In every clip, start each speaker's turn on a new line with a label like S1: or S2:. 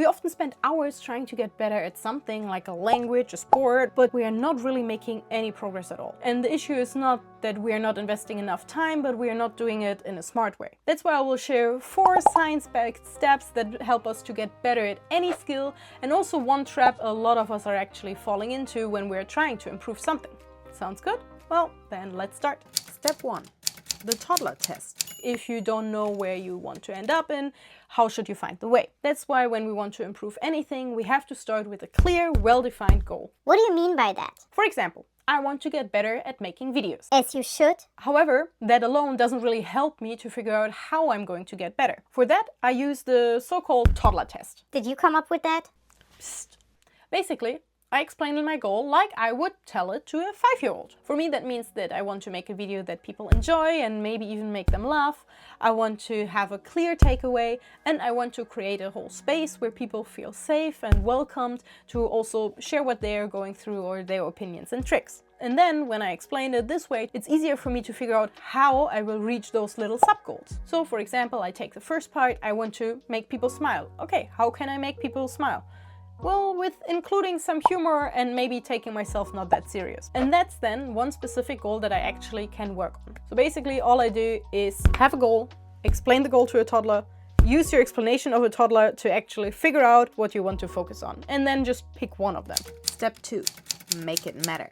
S1: We often spend hours trying to get better at something like a language, a sport, but we are not really making any progress at all. And the issue is not that we are not investing enough time, but we are not doing it in a smart way. That's why I will share 4 science-backed steps that help us to get better at any skill, and also one trap a lot of us are actually falling into when we're trying to improve something. Sounds good? Well, then let's start. Step 1. The toddler test. If you don't know where you want to end up in, how should you find the way? That's why when we want to improve anything, we have to start with a clear, well-defined goal.
S2: What do you mean by that?
S1: For example, I want to get better at making videos.
S2: As you should.
S1: However, that alone doesn't really help me to figure out how I'm going to get better. For that, I use the so-called toddler test.
S2: Did you come up with that?
S1: Psst. Basically, I explained my goal like I would tell it to a 5-year-old. For me, that means that I want to make a video that people enjoy and maybe even make them laugh. I want to have a clear takeaway, and I want to create a whole space where people feel safe and welcomed to also share what they are going through or their opinions and tricks. And then when I explain it this way, it's easier for me to figure out how I will reach those little sub-goals. So for example, I take the first part, I want to make people smile. Okay, how can I make people smile? Well, with including some humor and maybe taking myself not that serious. And that's then one specific goal that I actually can work on. So basically all I do is have a goal, explain the goal to a toddler, use your explanation of a toddler to actually figure out what you want to focus on, and then just pick one of them. Step 2, make it matter.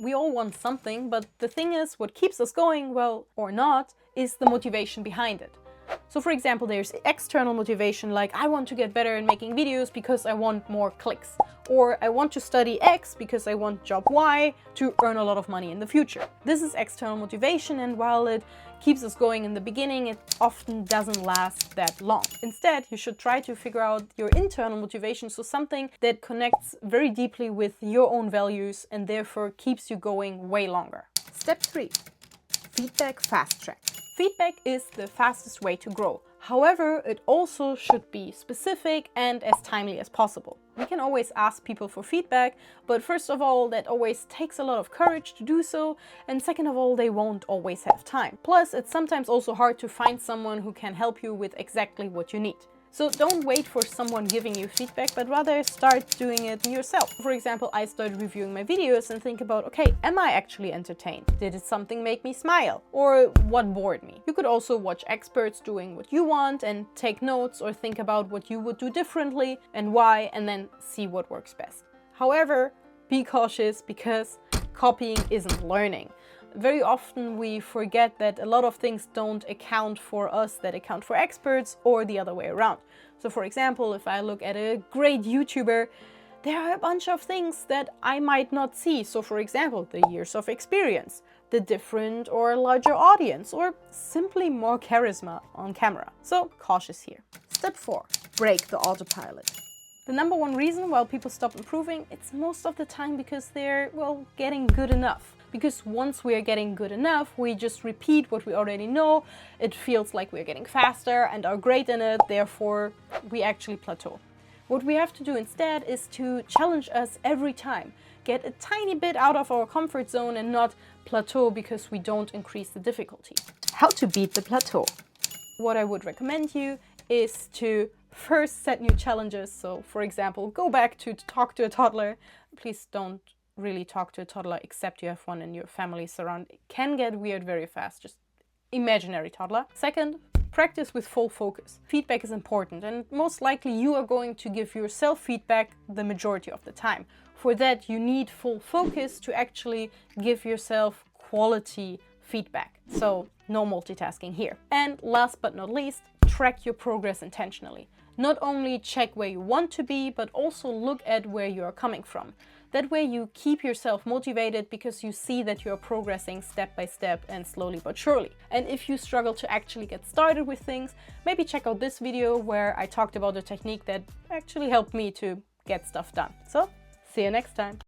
S1: We all want something, but the thing is, what keeps us going, well, or not, is the motivation behind it. So for example, there's external motivation like I want to get better in making videos because I want more clicks. Or I want to study X because I want job Y to earn a lot of money in the future. This is external motivation, and while it keeps us going in the beginning, it often doesn't last that long. Instead, you should try to figure out your internal motivation, so something that connects very deeply with your own values and therefore keeps you going way longer. Step 3. Feedback fast track. Feedback is the fastest way to grow. However, it also should be specific and as timely as possible. We can always ask people for feedback, but first of all, that always takes a lot of courage to do so, and second of all, they won't always have time. Plus, it's sometimes also hard to find someone who can help you with exactly what you need. So don't wait for someone giving you feedback, but rather start doing it yourself. For example, I started reviewing my videos and think about, okay, am I actually entertained? Did it something make me smile? Or what bored me? You could also watch experts doing what you want and take notes or think about what you would do differently and why, and then see what works best. However, be cautious because copying isn't learning. Very often we forget that a lot of things don't account for us that account for experts, or the other way around. So for example, if I look at a great YouTuber, there are a bunch of things that I might not see. So for example, the years of experience, the different or larger audience, or simply more charisma on camera. So cautious here. Step 4, break the autopilot. The number one reason why people stop improving, it's most of the time because they're, well, getting good enough. Because once we are getting good enough, we just repeat what we already know. It feels like we're getting faster and are great in it, therefore we actually plateau. What we have to do instead is to challenge us every time. Get a tiny bit out of our comfort zone and not plateau because we don't increase the difficulty. How to beat the plateau? What I would recommend you is to first set new challenges. So for example, go back to talk to a toddler. Please don't really talk to a toddler except you have one in your family surround. It can get weird very fast, just imaginary toddler. Second, practice with full focus. Feedback is important, and most likely you are going to give yourself feedback the majority of the time. For that, you need full focus to actually give yourself quality feedback. So no multitasking here. And last but not least, track your progress intentionally. Not only check where you want to be, but also look at where you are coming from. That way you keep yourself motivated because you see that you are progressing step by step and slowly but surely. And if you struggle to actually get started with things, maybe check out this video where I talked about a technique that actually helped me to get stuff done. So, see you next time.